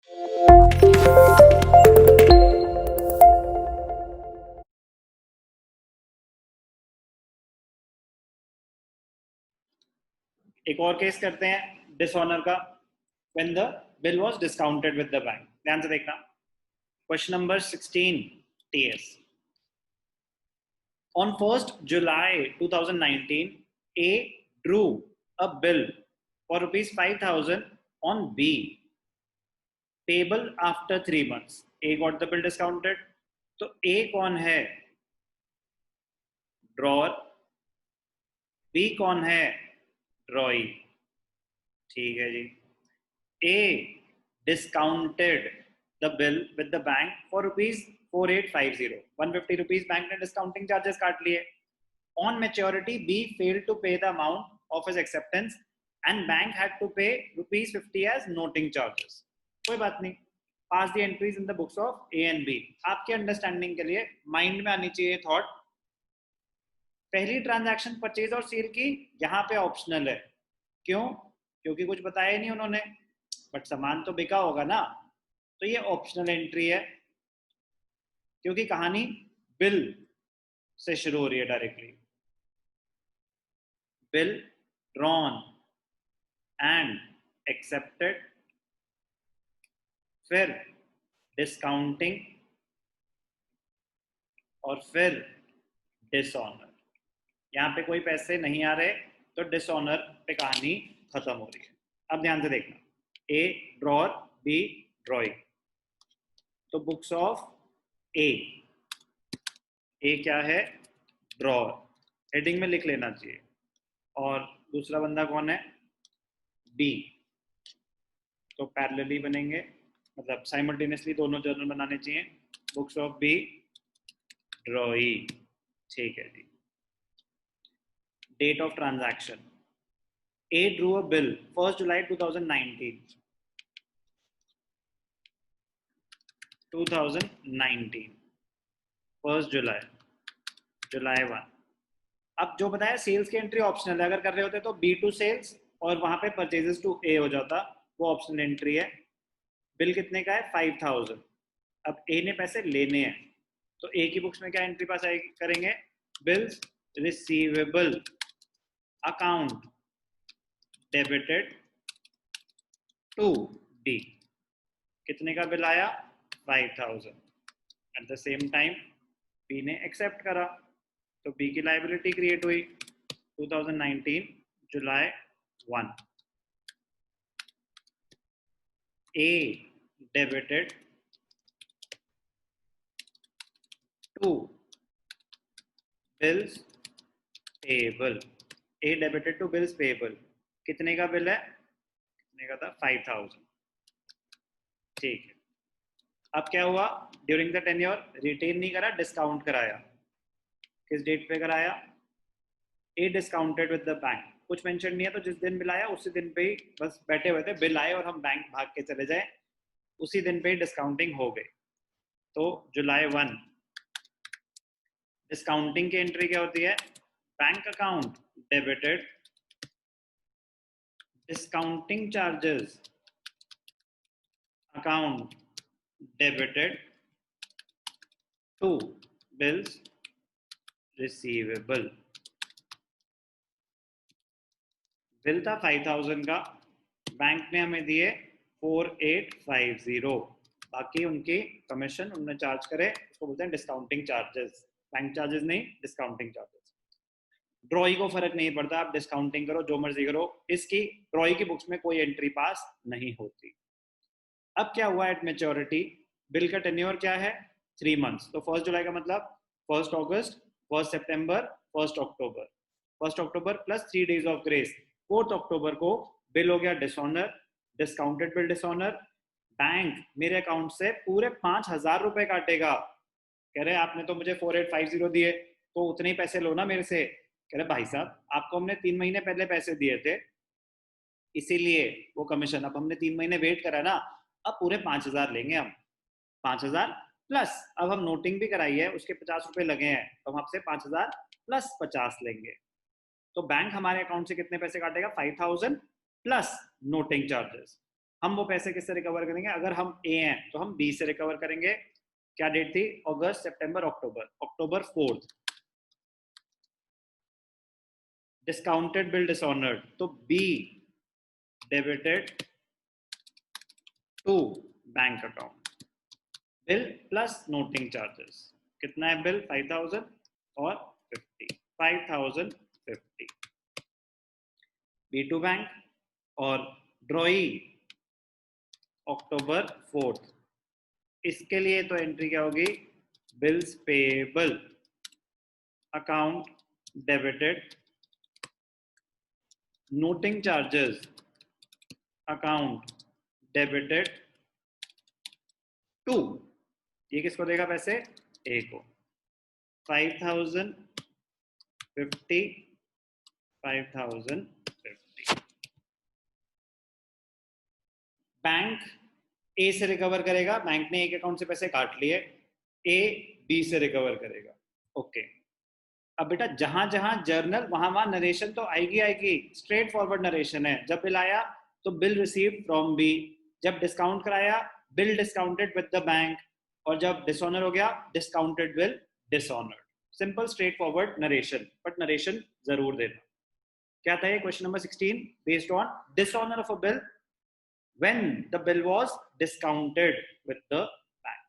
एक और केस करते हैं डिसऑनर का, when the bill was discounted with the bank. ध्यान से देखना, question number 16 TS. On 1st July 2019, A drew a bill for rupees 5,000 on B, payable after 3 months. A got the bill discounted. तो A कौन है? Drawer. B कौन है? ड्रॉई। ठीक है जी। A discounted the bill with the bank for rupees 4850, 150 rupees bank ने discounting charges काट लिए। On maturity, B failed to pay the amount of his acceptance and bank had to pay rupees 50 as noting charges. कोई बात नहीं, pass the entries in the books of A and B. आपके understanding के लिए mind में आनी चाहिए thought, पहली ट्रांजैक्शन परचेज और सेल की यहाँ पे ऑप्शनल है। क्यों? क्योंकि कुछ बताया ही नहीं उन्होंने, बट सामान तो बिका होगा ना, तो ये ऑप्शनल एंट्री है, क्योंकि कहानी बिल से शुरू हो रही है directly. Bill drawn and accepted, फिर डिस्काउंटिंग और फिर डिसऑनर। यहाँ पे कोई पैसे नहीं आ रहे तो डिसऑनर पे कहानी खत्म हो रही है। अब ध्यान से देखना, ए ड्रॉअर, बी ड्रॉइंग। तो बुक्स ऑफ ए, ए क्या है? ड्रॉअर, हेडिंग में लिख लेना चाहिए। और दूसरा बंदा कौन है? बी। तो पैरेलली बनेंगे, मतलब साइमल्टेनियसली दोनों जर्नल बनाने चाहिए। Books of B, drawee. ठीक है जी। Date of transaction, A drew a bill 1st July 2019, 1st July, July 1। अब जो बताया सेल्स की एंट्री ऑप्शनल है, अगर कर रहे होते तो B टू सेल्स और वहां पे परचेजेस टू A हो जाता, वो ऑप्शनल एंट्री है। बिल कितने का है? 5,000। अब A ने पैसे लेने हैं, तो A की बुक्स में क्या एंट्री पास करेंगे? Bills receivable account debited to D। कितने का बिल आया? 5,000। At the same time B ने एक्सेप्ट करा, तो B की लाइबिलिटी क्रिएट हुई 2019 जुलाई 1। A debited to bills payable. A debited to bills payable. कितने का बिल है? कितने का था? 5,000। ठीक है। अब क्या हुआ? ड्यूरिंग द टेन्योर रिटेन नहीं करा, डिस्काउंट कराया। किस डेट पे कराया? ए डिस्काउंटेड विद द बैंक। कुछ मेंशन नहीं है, तो जिस दिन बिल आया उसी दिन पे ही बस बैठे हुए थे, बिल आए और हम बैंक भाग के चले जाए, उसी दिन पे ही डिस्काउंटिंग हो गई। तो जुलाई 1 डिस्काउंटिंग की एंट्री क्या होती है? Bank account debited discounting charges account debited to bills receivable. Bill था 5,000 का, बैंक ने हमें दिए 4,850, बाकी उनकी कमीशन उन्होंने चार्ज करे, उसको बोलते हैं डिस्काउंटिंग चार्जेस। बैंक चार्जेस नहीं, डिस्काउंटिंग चार्जेस। ड्रॉई को फर्क नहीं पड़ता, आप डिस्काउंटिंग करो, जो मर्जी करो, इसकी ड्रॉई की बुक्स में कोई एंट्री पास नहीं होती। अब क्या हुआ एट मेच्योरिटी? बिल का टेन्योर क्या है? 3 मंथ्स। तो 1 जुलाई का मतलब 1 अगस्त, 1 सितंबर, 1 अक्टूबर। 1 अक्टूबर प्लस 3 डेज ऑफ ग्रेस, 4 अक्टूबर को बिल हो गया dishonour, discounted bill dishonour. Bank मेरे अकाउंट से पूरे 5,000 रुपए काटेगा। कह रहे आपने तो मुझे 4,850 दिए, तो उतने ही पैसे लो ना मेरे से। कह रहे भाई साहब, आपको हमने 3 महीने पहले पैसे दिए थे, इसीलिए वो कमीशन, अब हमने 3 महीने वेट करा ना, अब पूरे 5,000 लेंगे हम। 5,000 प्लस अब हम नोटिंग भी कराई है, उसके 50 रुपए लगे हैं, तो हम आपसे 5,000 प्लस 50 लेंगे। तो बैंक हमारे अकाउंट से कितने पैसे काटेगा? 5,000 प्लस नोटिंग चार्जेस। हम वो पैसे किससे रिकवर करेंगे? अगर हम ए हैं तो हम बी से रिकवर करेंगे। क्या डेट थी? अगस्त, सितंबर, अक्टूबर। अक्टूबर 4 डिस्काउंटेड बिल डिसऑनर्ड, तो B debited to bank account. Bill plus noting charges कितना है? बिल 5000 और 50, 5050 बी टू बैंक। और ड्रॉई अक्टूबर 4, इसके लिए तो एंट्री क्या होगी? Bills payable account debited, noting charges account debited to, ये किसको देगा पैसे? ए को। 5050 5050। बैंक ए से रिकवर करेगा, बैंक ने एक अकाउंट से पैसे काट लिए, ए बी से रिकवर करेगा। ओके, अब बेटा जहां जहां जर्नल वहां वहां नरेशन तो आएगी आएगी, स्ट्रेट फॉरवर्ड नरेशन है। जब बिल आया तो बिल रिसीव फ्रॉम बी, जब डिस्काउंट कराया bill discounted with the bank, और जब डिसऑनर हो गया discounted bill dishonoured. Simple straight forward narration, but narration जरूर देना। क्या था ये? Question number 16, based on dishonour of a bill when the bill was discounted with the bank.